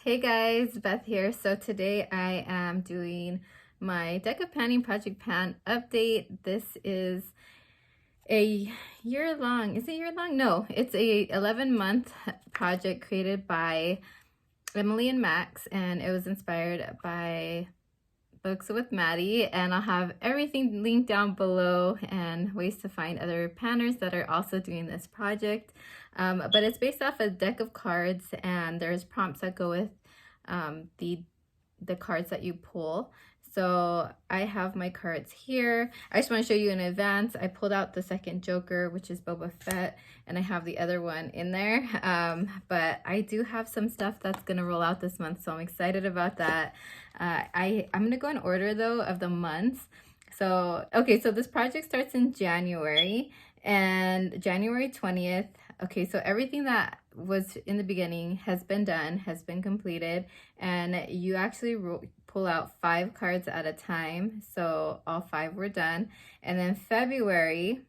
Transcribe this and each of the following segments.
Hey guys, Beth here. So today I am doing my Deck of Panning Project Pan update. This is a year-long, is it year-long? No, it's a 11-month project created by Emily and Max, and it was inspired by Books with Maddie, and I'll have everything linked down below and ways to find other panners that are also doing this project. But it's based off a deck of cards, and there's prompts that go with the cards that you pull. So I have my cards here. I just want to show you in advance. I pulled out the second Joker, which is Boba Fett, and I have the other one in there. But I do have some stuff that's going to roll out this month, so I'm excited about that. I'm going to go in order, though, of the months. So, okay, so this project starts in January, and January 20th. Okay, so everything that was in the beginning has been done, has been completed, and you actually pull out 5 cards at a time. So all 5 were done. And then February,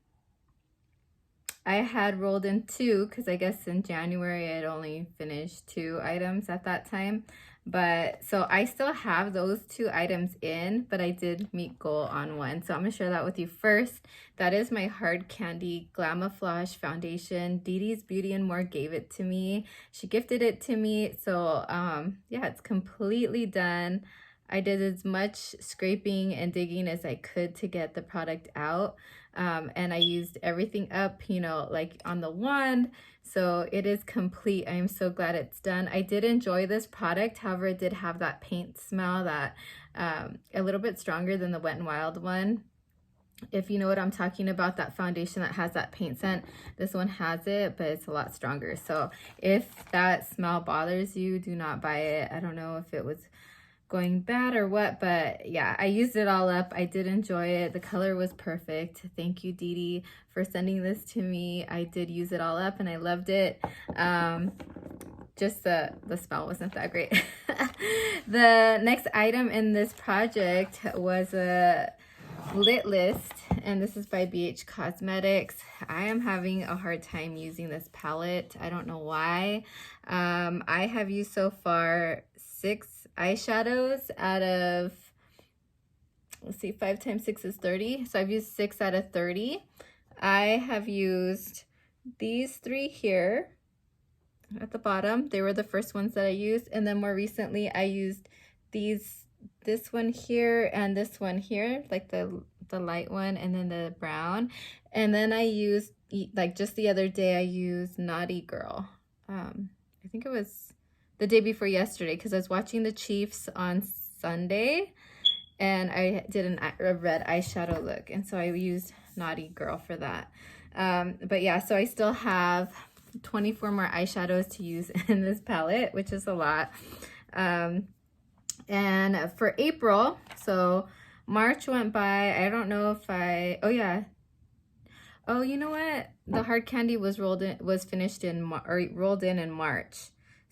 I had rolled in 2 because I guess in January I had only finished 2 items at that time. But so I still have those 2 items in, but I did meet goal on 1. So I'm gonna share that with you first. That is my Hard Candy Glamoflauge foundation. Dee Dee's Beauty and More gave it to me. She gifted it to me. So yeah, it's completely done. I did as much scraping and digging as I could to get the product out. And I used everything up, you know, like on the wand. So it is complete. I am so glad it's done. I did enjoy this product. However, it did have that paint smell that a little bit stronger than the Wet n Wild one. If you know what I'm talking about, that foundation that has that paint scent, this one has it, but it's a lot stronger. So if that smell bothers you, do not buy it. I don't know if it was going bad or what, but yeah, I used it all up. I did enjoy it. The color was perfect. Thank you, Dee Dee, for sending this to me. I did use it all up and I loved it. Just the smell wasn't that great. The next item in this project was a lit list, and this is by Bh Cosmetics. I am having a hard time using this palette. I don't know why. I have used so far 6 eyeshadows out of, let's see, 5 times 6 is 30. So I've used 6 out of 30. I have used these 3 here at the bottom. They were the first ones that I used. And then more recently, I used this one here and this one here, like the light one, and then the brown. And then I used, like just the other day, I used Naughty Girl. I think it was the day before yesterday, because I was watching the Chiefs on Sunday and I did a red eyeshadow look, and so I used Naughty Girl for that. But yeah, so I still have 24 more eyeshadows to use in this palette, which is a lot. And for April, so March went by. I don't know if oh yeah. Oh, you know what? The Hard Candy was rolled in in March.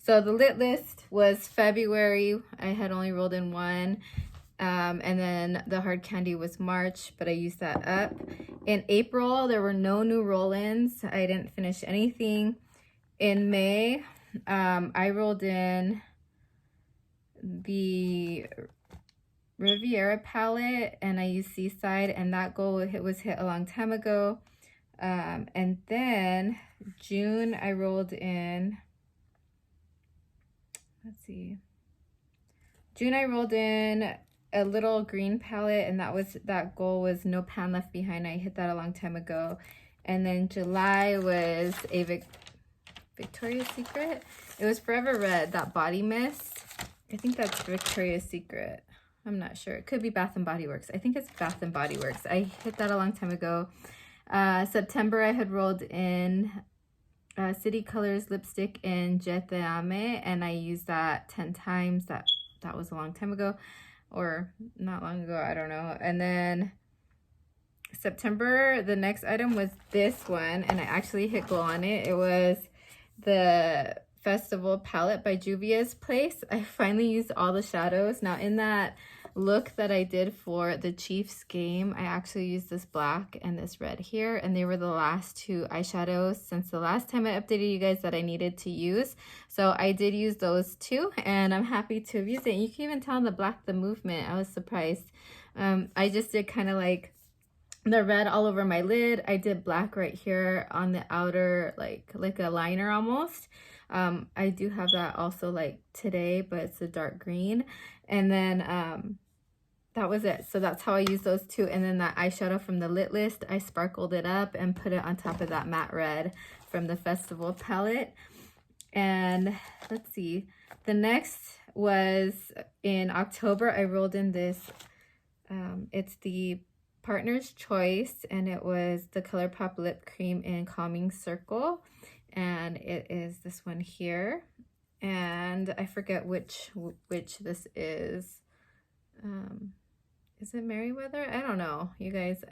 So the lit list was February. I had only rolled in 1. And then the Hard Candy was March, but I used that up. In April, there were no new roll-ins. I didn't finish anything. In May, I rolled in the Rivièra Palette, and I used Seaside, and that goal was hit a long time ago. And then June, I rolled in, let's see, June I rolled in a little green palette, and that goal was no pan left behind. I hit that a long time ago. And then July was a Victoria's Secret. It was Forever Red, that body mist. I think that's Victoria's Secret. I'm not sure. It could be Bath and Body Works. I think it's Bath and Body Works. I hit that a long time ago. September, I had rolled in City Colors lipstick in Ciate, and I used that 10 times. That was a long time ago, or not long ago, I don't know. And then September, the next item was this one, and I actually hit goal on it. It was the Festival palette by Juvia's Place. I finally used all the shadows. Now in that look that I did for the Chiefs game, I actually used this black and this red here, and they were the last two eyeshadows since the last time I updated you guys that I needed to use. So I did use those two, and I'm happy to have used it. And you can even tell in the black the movement. I was surprised. I just did kind of like the red all over my lid. I did black right here on the outer, like a liner almost. I do have that also like today, but it's a dark green. And then that was it. So that's how I use those two. And then that eyeshadow from the Lit List, I sparkled it up and put it on top of that matte red from the Festival palette. And let's see, the next was in October. I rolled in this, it's the Partner's Choice, and it was the ColourPop Lip Cream in Calming Circle, and it is this one here, and I forget which this is. Is it Merriweather? I don't know, you guys.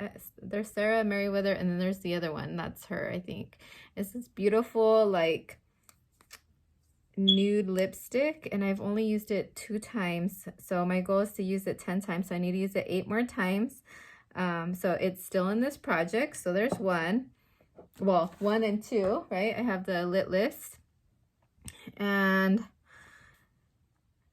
There's Sarah Merriweather, and then there's the other one. That's her, I think. It's this beautiful like nude lipstick, and I've only used it 2 times, so my goal is to use it 10 times, so I need to use it 8 more times. So it's still in this project. So there's 1 and 2, right? I have the Lit List. And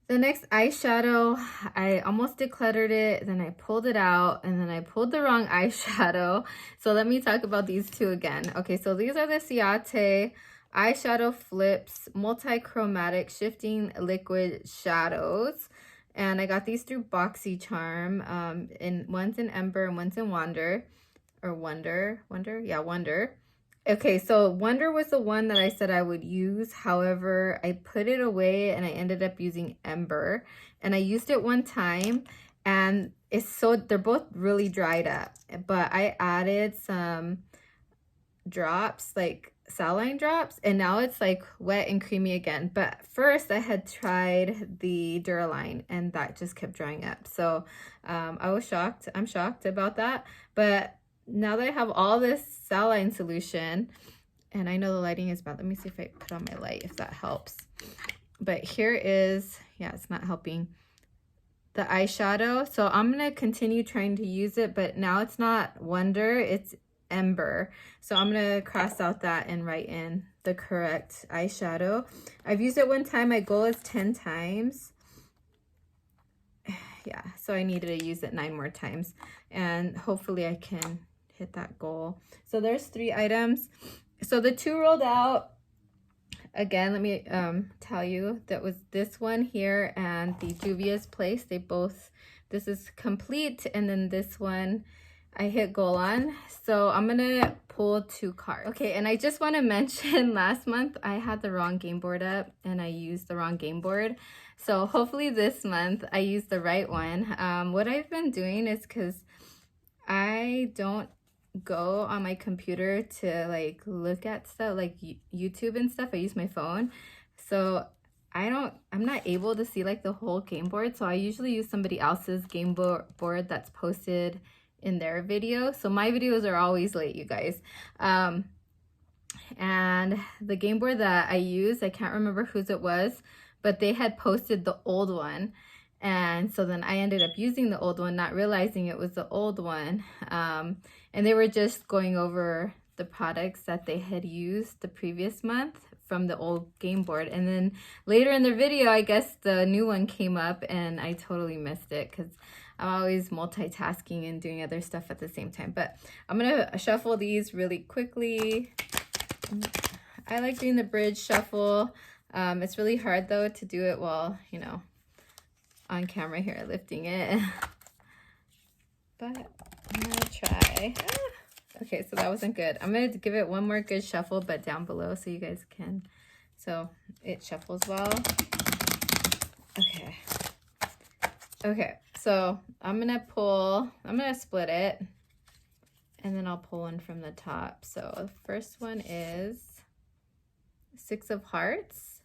the next eyeshadow, I almost decluttered it, then I pulled it out, and then I pulled the wrong eyeshadow. So let me talk about these two again. Okay, so these are the Ciate Eyeshadow Flips Multi-Chromatic Shifting Liquid Shadows. And I got these through BoxyCharm. One's in Ember and one's in Wonder. Or Wonder? Yeah, Wonder. Okay, so Wonder was the one that I said I would use. However, I put it away and I ended up using Ember. And I used it 1 time, and they're both really dried up. But I added some drops, like saline drops, and now it's like wet and creamy again. But first I had tried the Duraline, and that just kept drying up. So I was shocked. I'm shocked about that. But now that I have all this saline solution, and I know the lighting is bad. Let me see if I put on my light, if that helps. But here is, yeah, it's not helping, the eyeshadow. So I'm gonna continue trying to use it, but now it's not Wonder, it's Ember. So I'm gonna cross out that and write in the correct eyeshadow. I've used it 1 time. My goal is 10 times. Yeah, so I needed to use it 9 more times, and hopefully I can hit that goal. So there's 3 items. So the 2 rolled out. Again, let me tell you, that was this one here and the Juvia's Place. This is complete, and then this one I hit goal on. So I'm gonna pull 2 cards. Okay, and I just want to mention, last month I had the wrong game board up and I used the wrong game board. So hopefully this month I use the right one. What I've been doing is, because I don't go on my computer to like look at stuff like YouTube and stuff, I use my phone. So I'm not able to see like the whole game board. So I usually use somebody else's game board that's posted in their video. So my videos are always late, you guys. And the game board that I use, I can't remember whose it was, but they had posted the old one. And so then I ended up using the old one, not realizing it was the old one. And they were just going over the products that they had used the previous month from the old game board. And then later in the video, I guess the new one came up and I totally missed it, because I'm always multitasking and doing other stuff at the same time. But I'm gonna shuffle these really quickly. I like doing the bridge shuffle. It's really hard though to do it while, you know, on camera here lifting it. But I'm gonna try. Okay, so that wasn't good. I'm gonna give it 1 more good shuffle, but down below so you guys can, so it shuffles well. Okay, so I'm gonna split it, and then I'll pull one from the top. So the first one is 6 of Hearts,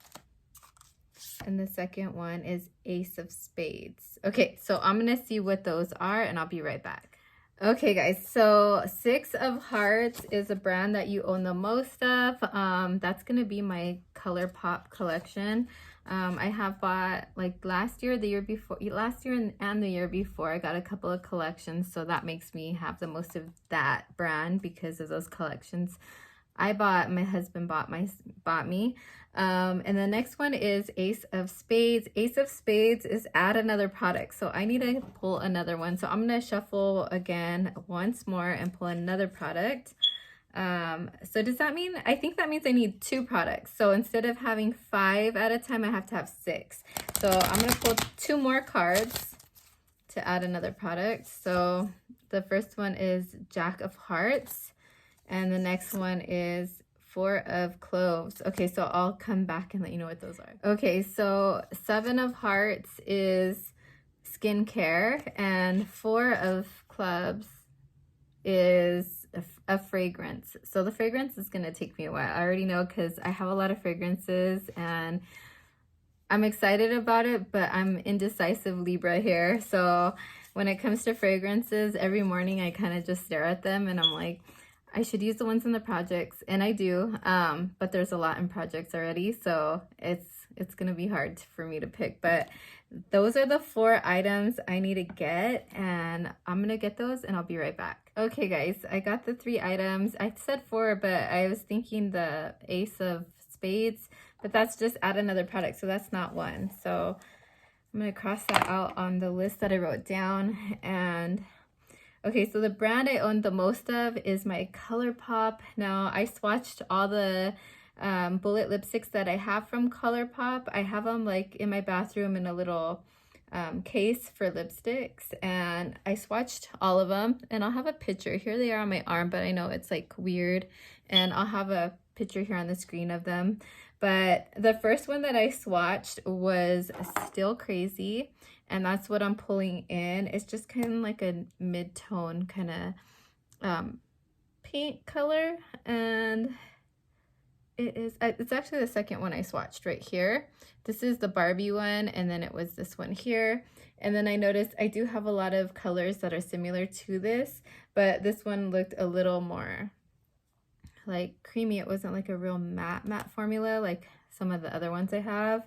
and the second one is Ace of Spades. Okay, so I'm gonna see what those are, and I'll be right back. Okay guys, so 6 of Hearts is a brand that you own the most of. That's gonna be my ColourPop collection. I have bought like last year, the year before, last year and the year before, I got a couple of collections. So that makes me have the most of that brand because of those collections I bought. My husband bought me. And the next one is Ace of Spades. Ace of Spades is add another product. So I need to pull another one. So I'm going to shuffle again once more and pull another product. So does that mean, I think that means I need 2 products. So instead of having 5 at a time, I have to have 6. So I'm going to pull 2 more cards to add another product. So the first one is Jack of Hearts. And the next one is 4 of Cloves. Okay, so I'll come back and let you know what those are. Okay, so 7 of Hearts is skincare, and 4 of Clubs is a fragrance. So the fragrance is going to take me a while. I already know because I have a lot of fragrances and I'm excited about it, but I'm indecisive Libra here. So when it comes to fragrances, every morning I kind of just stare at them and I'm like, I should use the ones in the projects, and I do, but there's a lot in projects already, so it's gonna be hard for me to pick. But those are the 4 items I need to get, and I'm gonna get those and I'll be right back. Okay guys, I got the 3 items. I said 4, but I was thinking the Ace of Spades, but that's just add another product, so that's not one. So I'm gonna cross that out on the list that I wrote down. And okay, so the brand I own the most of is my ColourPop. Now, I swatched all the bullet lipsticks that I have from ColourPop. I have them like in my bathroom in a little case for lipsticks, and I swatched all of them, and I'll have a picture. Here they are on my arm, but I know it's like weird, and I'll have a picture here on the screen of them. But the first one that I swatched was Still Crazy, and that's what I'm pulling in. It's just kind of like a mid-tone kind of paint color, and it's actually the second one I swatched right here. This is the Barbie one, and then it was this one here. And then I noticed I do have a lot of colors that are similar to this, but this one looked a little more like creamy. It wasn't like a real matte formula like some of the other ones I have.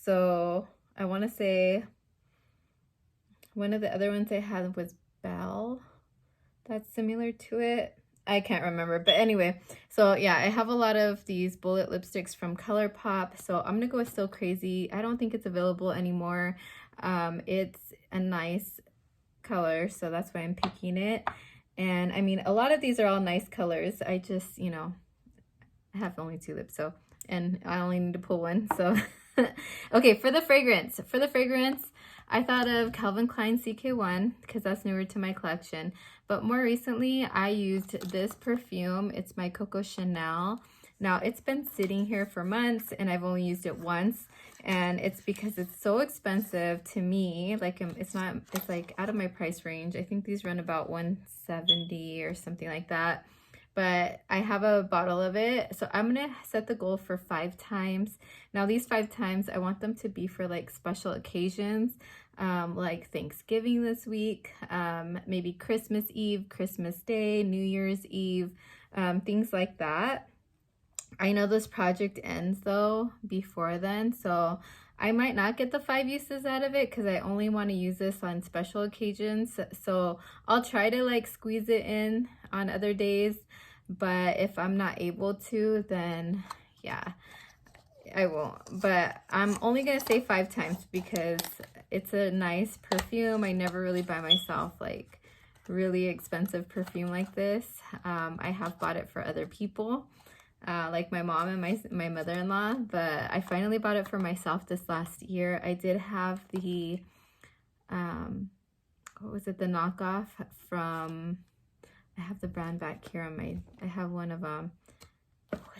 So I want to say one of the other ones I had was Belle. That's similar to it. I can't remember, but anyway, so yeah, I have a lot of these bullet lipsticks from ColourPop, so I'm gonna go with Still Crazy. I don't think it's available anymore. It's a nice color, so that's why I'm picking it. And I mean, a lot of these are all nice colors. I just, you know, I have only 2 lips, so, and I only need to pull one, so. Okay, for the fragrance, I thought of Calvin Klein CK1 because that's newer to my collection. But more recently, I used this perfume. It's my Coco Chanel. Now, it's been sitting here for months and I've only used it once. And it's because it's so expensive to me. Like, it's like out of my price range. I think these run about $170 or something like that. But I have a bottle of it. So I'm going to set the goal for 5 times. Now these 5 times, I want them to be for like special occasions, like Thanksgiving this week, maybe Christmas Eve, Christmas Day, New Year's Eve, things like that. I know this project ends though before then, so I might not get the 5 uses out of it because I only want to use this on special occasions. So I'll try to like squeeze it in on other days, but if I'm not able to, then yeah, I won't. But I'm only gonna say 5 times because it's a nice perfume. I never really buy myself like really expensive perfume like this. I have bought it for other people, like my mom and my mother-in-law, but I finally bought it for myself this last year. I did have the what was it, the knockoff from, I have the brand back here on my, I have one of what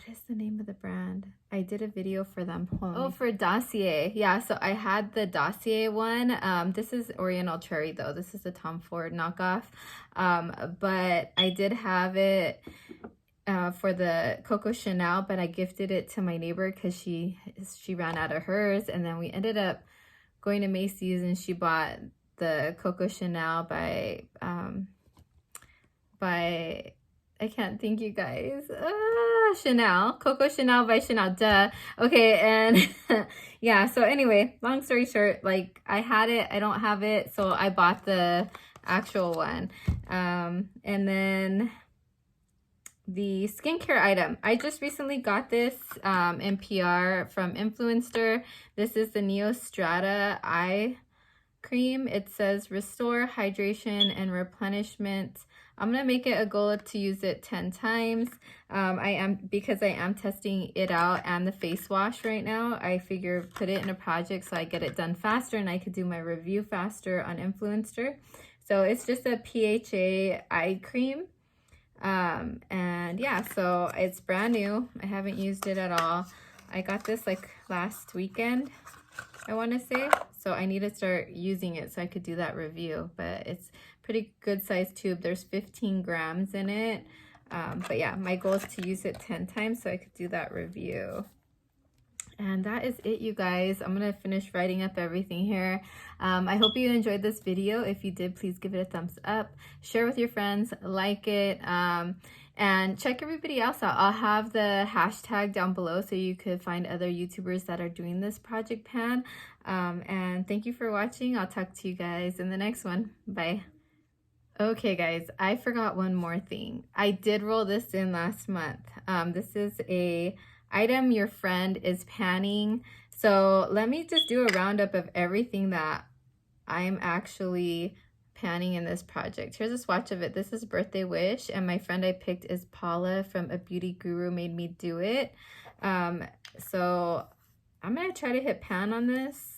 is the name of the brand? I did a video for them. Oh, for Dossier. Yeah, so I had the Dossier one. This is Oriental Cherry though. This is a Tom Ford knockoff. But I did have it for the Coco Chanel, but I gifted it to my neighbor because she ran out of hers, and then we ended up going to Macy's and she bought the Coco Chanel by I can't think, you guys. Chanel. Coco Chanel by Chanel. Duh. Okay, and yeah, so anyway, long story short, like I had it, I don't have it, so I bought the actual one. And then the skincare item. I just recently got this in PR from Influencer. This is the Neostrata Eye Cream. It says restore, hydration, and replenishment. I'm gonna make it a goal to use it 10 times. Because I am testing it out and the face wash right now. I figure put it in a project so I get it done faster and I could do my review faster on Influencer. So it's just a PHA eye cream. And yeah, so it's brand new. I haven't used it at all. I got this like last weekend, I want to say. So I need to start using it so I could do that review. But it's pretty good size tube. There's 15 grams in it. But yeah, my goal is to use it 10 times so I could do that review. And that is it, you guys. I'm gonna finish writing up everything here. I hope you enjoyed this video. If you did, please give it a thumbs up, share with your friends, like it, and check everybody else out. I'll have the hashtag down below so you could find other YouTubers that are doing this project pan. And thank you for watching. I'll talk to you guys in the next one. Bye. Okay, guys, I forgot one more thing. I did roll this in last month. This is a item your friend is panning. So let me just do a roundup of everything that I'm actually panning in this project. Here's a swatch of it. This is Birthday Wish, and my friend I picked is Paula from A Beauty Guru Made Me Do It. So I'm gonna try to hit pan on this.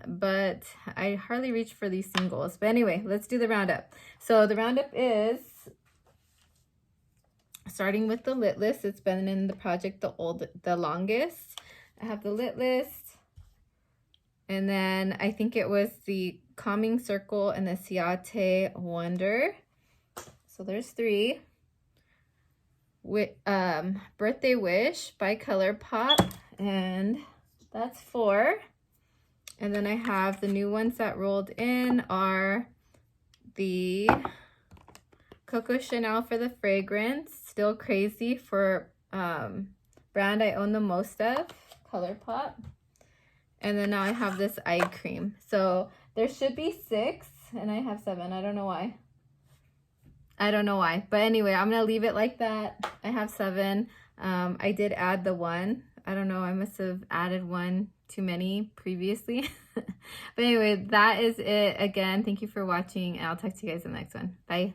But I hardly reach for these singles. But anyway, let's do the roundup. So the roundup is starting with the lit list. It's been in the project the longest. I have the lit list, and then I think it was the Calming Circle and the Ciate Wonder. So there's 3. With Birthday Wish by ColourPop, and that's 4. And then I have the new ones that rolled in are the Coco Chanel for the fragrance, Still Crazy for brand I own the most of, ColourPop. And then now I have this eye cream. So there should be 6 and I have 7. I don't know why. But anyway, I'm going to leave it like that. I have 7. I did add the 1. I don't know. I must have added 1 too many previously. But anyway, that is it. Again, thank you for watching, and I'll talk to you guys in the next one. Bye.